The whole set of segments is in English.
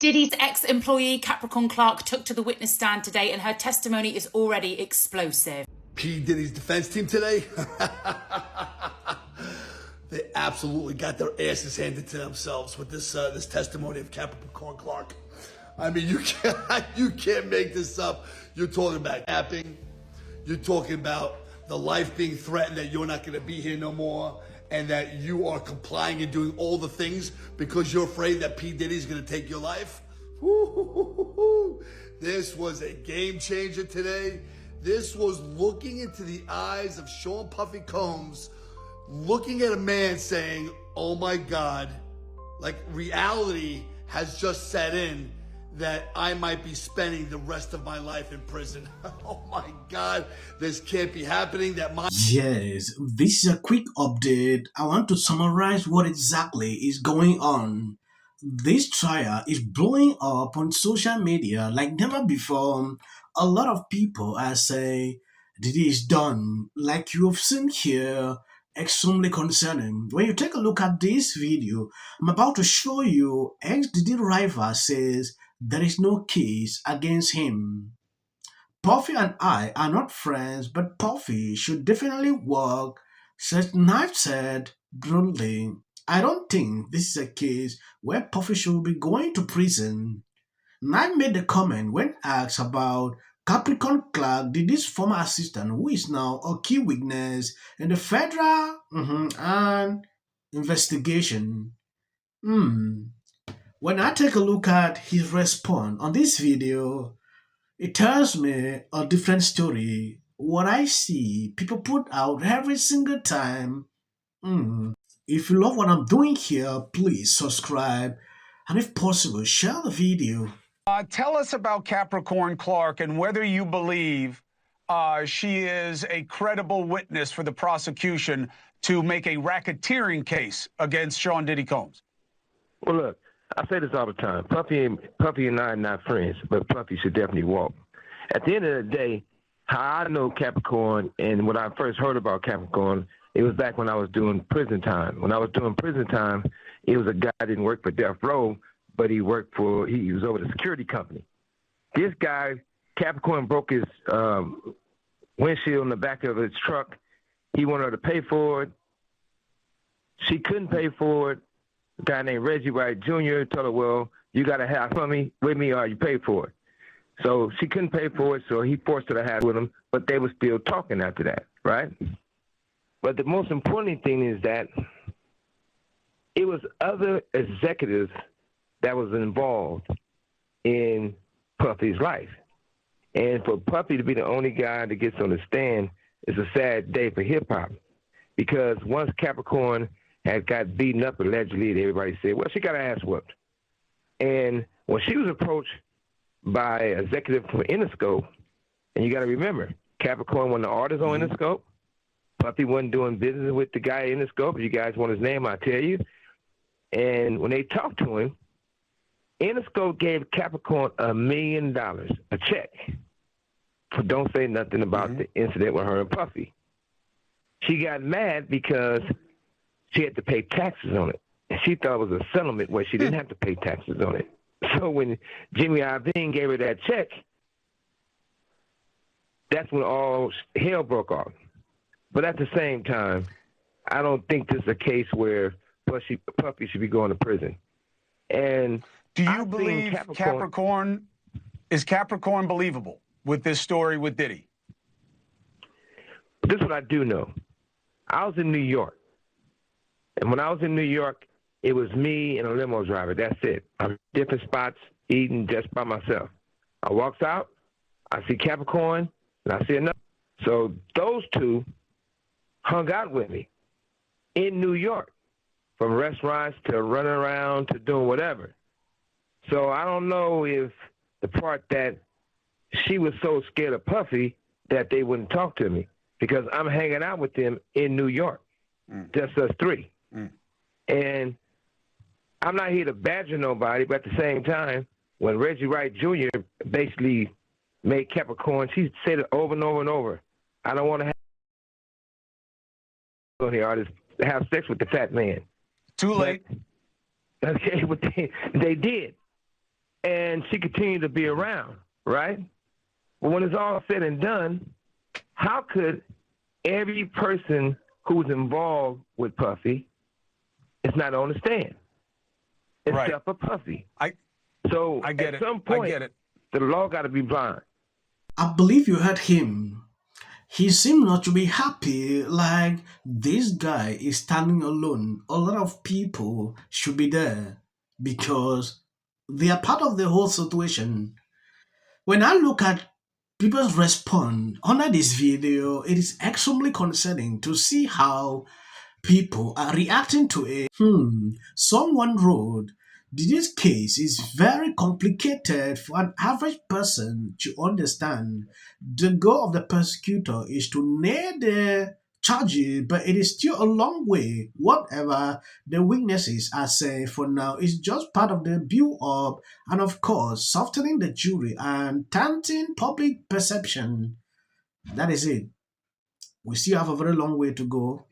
Diddy's ex-employee Capricorn Clark took to the witness stand today and her testimony is already explosive. P. Diddy's defense team today, they absolutely got their asses handed to themselves with this testimony of Capricorn Clark. I mean, you can't make this up. You're talking about capping. You're talking about the life being threatened, that you're not going to be here no more, and that you are complying and doing all the things because you're afraid that P. Diddy's going to take your life. This was a game changer today. This was looking into the eyes of Sean Puffy Combs, looking at a man saying, oh my God, like reality has just set in that I might be spending the rest of my life in prison. Oh my God, this can't be happening. Yes, this is a quick update. I want to summarize what exactly is going on. This trial is blowing up on social media like never before. A lot of people are saying, Diddy is done. Like you have seen here, extremely concerning. When you take a look at this video, I'm about to show you Ex-Diddy rival says there is no case against him. Puffy and I are not friends, but Puffy should definitely work, Suge Knight said bluntly. I don't think this is a case where Puffy should be going to prison. Knight made the comment when asked about Capricorn Clark, Diddy's former assistant, who is now a key witness in the federal and investigation. When I take a look at his response on this video, it tells me a different story. What I see people put out every single time. If you love what I'm doing here, please subscribe and if possible, share the video. Tell us about Capricorn Clark and whether you believe she is a credible witness for the prosecution to make a racketeering case against Sean Diddy Combs. Well, look, I say this all the time. Puffy and I are not friends, but Puffy should definitely walk. At the end of the day, how I know Capricorn and when I first heard about Capricorn, it was back when I was doing prison time. When I was doing prison time, it was a guy that didn't work for Death Row, but he was over the security company. This guy, Capricorn, broke his windshield in the back of his truck. He wanted her to pay for it. She couldn't pay for it. A guy named Reggie White Jr. told her, well, you got to have something with me or you pay for it. So she couldn't pay for it, so he forced her to have it with him, but they were still talking after that, right? But the most important thing is that it was other executives that was involved in Puffy's life. And for Puffy to be the only guy that gets on the stand is a sad day for hip-hop. Because once Capricorn had got beaten up allegedly, everybody said, well, she got her ass whooped. And when she was approached by an executive from Interscope, and you got to remember, Capricorn wasn't the artist on Interscope. Puffy wasn't doing business with the guy in Interscope. If you guys want his name, I'll tell you. And when they talked to him, Interscope gave Capricorn $1 million, a check, for don't say nothing about the incident with her and Puffy. She got mad because she had to pay taxes on it. And she thought it was a settlement where she didn't have to pay taxes on it. So when Jimmy Iovine gave her that check, that's when all hell broke off. But at the same time, I don't think this is a case where Puffy should be going to prison. And do you believe is Capricorn believable with this story with Diddy? This is what I do know. I was in New York. And when I was in New York, it was me and a limo driver. That's it. I'm in different spots eating just by myself. I walks out, I see Capricorn, and I see another. So those two hung out with me in New York, from restaurants to running around to doing whatever. So I don't know if the part that she was so scared of Puffy that they wouldn't talk to me, because I'm hanging out with them in New York, just us three. And I'm not here to badger nobody, but at the same time, when Reggie White Jr. basically made Capricorn, she said it over and over and over, I don't want to have sex with the fat man. Too late. Okay, but they did. and she continued to be around, right? But when it's all said and done, how could every person who's involved with Puffy is not on the stand, except for Puffy? I get at some point, I get it. The law got to be blind. I believe you heard him. He seemed not to be happy, like this guy is standing alone. A lot of people should be there because they are part of the whole situation. When I look at people's response under this video, it is extremely concerning to see how people are reacting to it. Someone wrote, this case is very complicated for an average person to understand. The goal of the prosecutor is to nail the charges, but it is still a long way. Whatever the witnesses are saying for now is just part of the build-up and, of course, softening the jury and tainting public perception. That is it. We still have a very long way to go.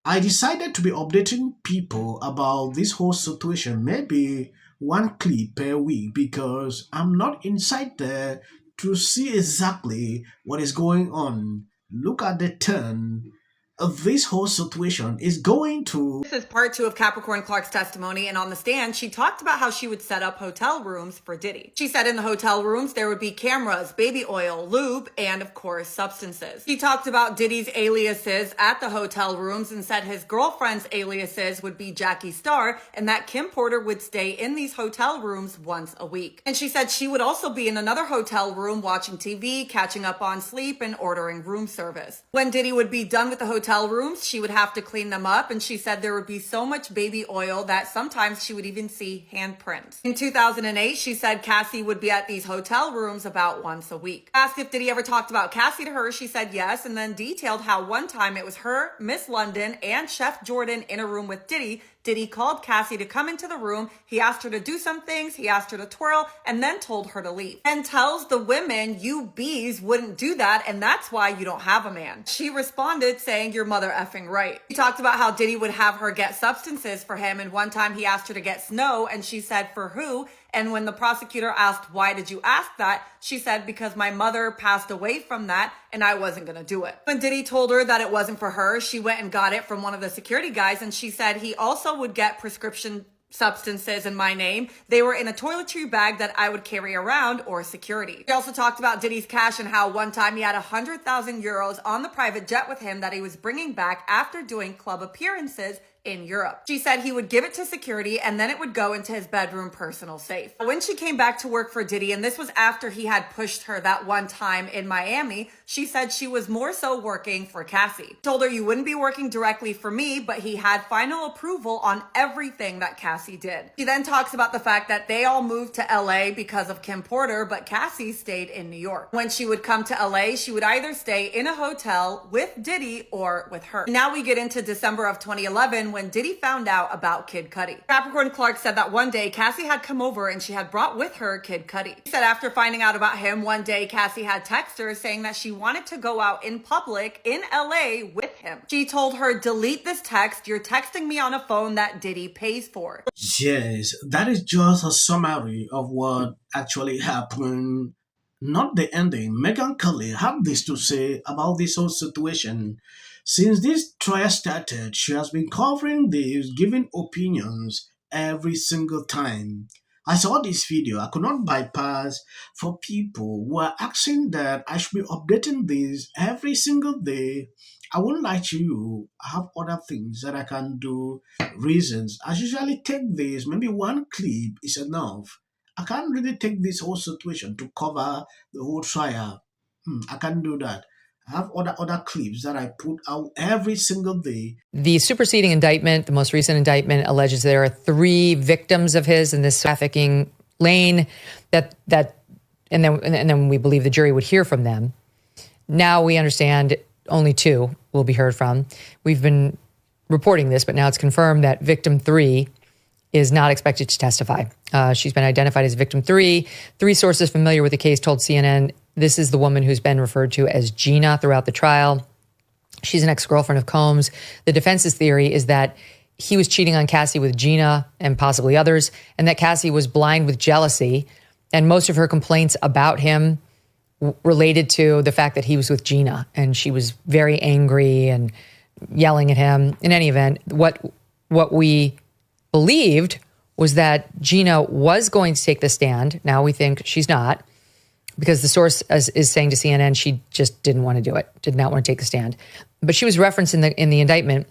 I decided to be updating people about this whole situation, maybe one clip per week, because I'm not inside there to see exactly what is going on. Look at the turn of this whole situation is going to. This is part 2 of Capricorn Clark's testimony, and on the stand, she talked about how she would set up hotel rooms for Diddy. She said in the hotel rooms, there would be cameras, baby oil, lube, and of course, substances. She talked about Diddy's aliases at the hotel rooms and said his girlfriend's aliases would be Jackie Star and that Kim Porter would stay in these hotel rooms once a week. And she said she would also be in another hotel room watching TV, catching up on sleep, and ordering room service. When Diddy would be done with the hotel rooms, she would have to clean them up, and she said there would be so much baby oil that sometimes she would even see handprints. In 2008, she said Cassie would be at these hotel rooms about once a week. Asked if Diddy ever talked about Cassie to her, she said yes, and then detailed how one time it was her, Miss London, and Chef Jordan in a room with Diddy. Diddy called Cassie to come into the room. He asked her to do some things. He asked her to twirl and then told her to leave. And tells the women, you bees wouldn't do that, and that's why you don't have a man. She responded saying, you're mother effing right. He talked about how Diddy would have her get substances for him, and one time he asked her to get snow, and she said, for who? And when the prosecutor asked, why did you ask that? She said, because my mother passed away from that and I wasn't going to do it. When Diddy told her that it wasn't for her, she went and got it from one of the security guys. And she said he also would get prescription substances in my name. They were in a toiletry bag that I would carry around, or security. She also talked about Diddy's cash and how one time he had 100,000 euros on the private jet with him that he was bringing back after doing club appearances in Europe. She said he would give it to security and then it would go into his bedroom personal safe. When she came back to work for Diddy, and this was after he had pushed her that one time in Miami, she said she was more so working for Cassie. Told her you wouldn't be working directly for me, but he had final approval on everything that Cassie did. She then talks about the fact that they all moved to LA because of Kim Porter, but Cassie stayed in New York. When she would come to LA, she would either stay in a hotel with Diddy or with her. Now we get into December of 2011 when Diddy found out about Kid Cudi. Capricorn Clark said that one day Cassie had come over and she had brought with her Kid Cudi. She said after finding out about him, one day Cassie had texted her saying that she wanted to go out in public in LA with him. She told her, delete this text. You're texting me on a phone that Diddy pays for. Yes, that is just a summary of what actually happened, not the ending. Megyn Kelly had this to say about this whole situation. Since this trial started, she has been covering this, giving opinions every single time. I saw this video. I could not bypass for people who are asking that I should be updating this every single day. I won't lie to you. I have other things that I can do, reasons. I usually take this, maybe one clip is enough. I can't really take this whole situation to cover the whole trial. I can't do that. I have other clips that I put out every single day. The superseding indictment, the most recent indictment, alleges there are 3 victims of his in this trafficking lane. And then we believe the jury would hear from them. Now we understand only 2 will be heard from. We've been reporting this, but now it's confirmed that victim 3 is not expected to testify. She's been identified as victim 3. 3 sources familiar with the case told CNN this is the woman who's been referred to as Gina throughout the trial. She's an ex-girlfriend of Combs. The defense's theory is that he was cheating on Cassie with Gina and possibly others, and that Cassie was blind with jealousy. And most of her complaints about him related to the fact that he was with Gina, and she was very angry and yelling at him. In any event, what we believed was that Gina was going to take the stand. Now we think she's not, because the source is saying to CNN she just didn't want to do it, did not want to take the stand. But she was referenced in the indictment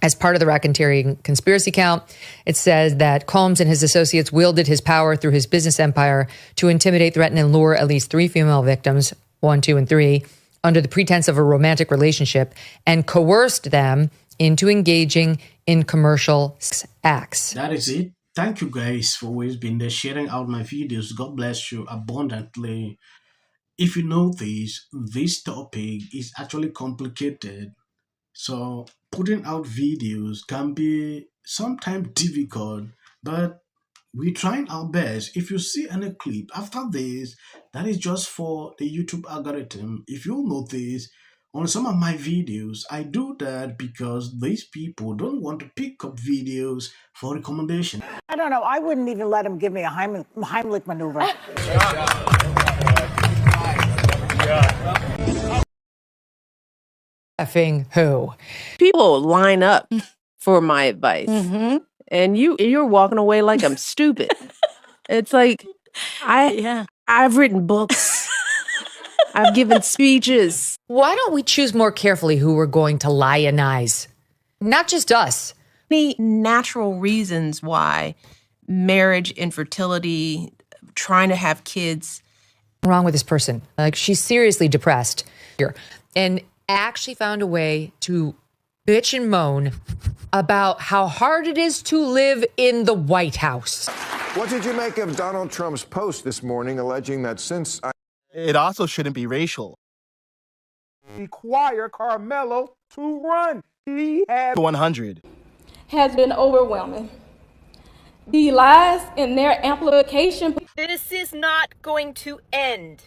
as part of the racketeering conspiracy count. It says that Combs and his associates wielded his power through his business empire to intimidate, threaten, and lure at least 3 female victims, 1, 2, and 3, under the pretense of a romantic relationship, and coerced them into engaging in commercial acts. That is it. Thank you guys for always being there, sharing out my videos. God bless you abundantly. If you notice, this topic is actually complicated. So putting out videos can be sometimes difficult, but we're trying our best. If you see any clip after this, that is just for the YouTube algorithm. If you'll notice, on some of my videos, I do that because these people don't want to pick up videos for recommendation. I don't know. I wouldn't even let him give me a Heimlich maneuver. Effing who? People line up for my advice, and you're walking away like I'm stupid. It's like I've written books, I've given speeches. Why don't we choose more carefully who we're going to lionize? Not just us. The natural reasons why marriage, infertility, trying to have kids. Wrong with this person. Like, she's seriously depressed here, and actually found a way to bitch and moan about how hard it is to live in the White House. What did you make of Donald Trump's post this morning alleging that since it also shouldn't be racial. Require Carmelo to run. He had 100. Has been overwhelming. The lies and their amplification. This is not going to end.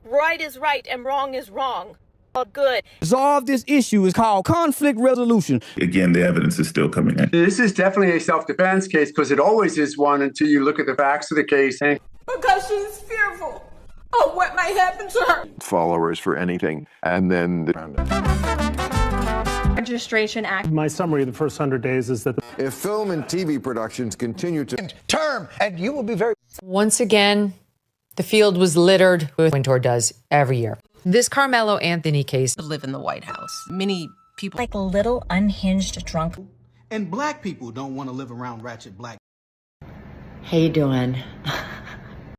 Right is right and wrong is wrong. All good. Resolve this issue is called conflict resolution. Again, the evidence is still coming in. This is definitely a self-defense case because it always is one until you look at the facts of the case. Because she's fearful of what might happen to her. Followers for anything, and then Registration Act. My summary of the first 100 days is that if film and TV productions continue to term, and you will be very. Once again, the field was littered with Wintour does every year. This Carmelo Anthony case. Live in the White House. Many people like a little unhinged drunk. And black people don't want to live around ratchet black. How you doing?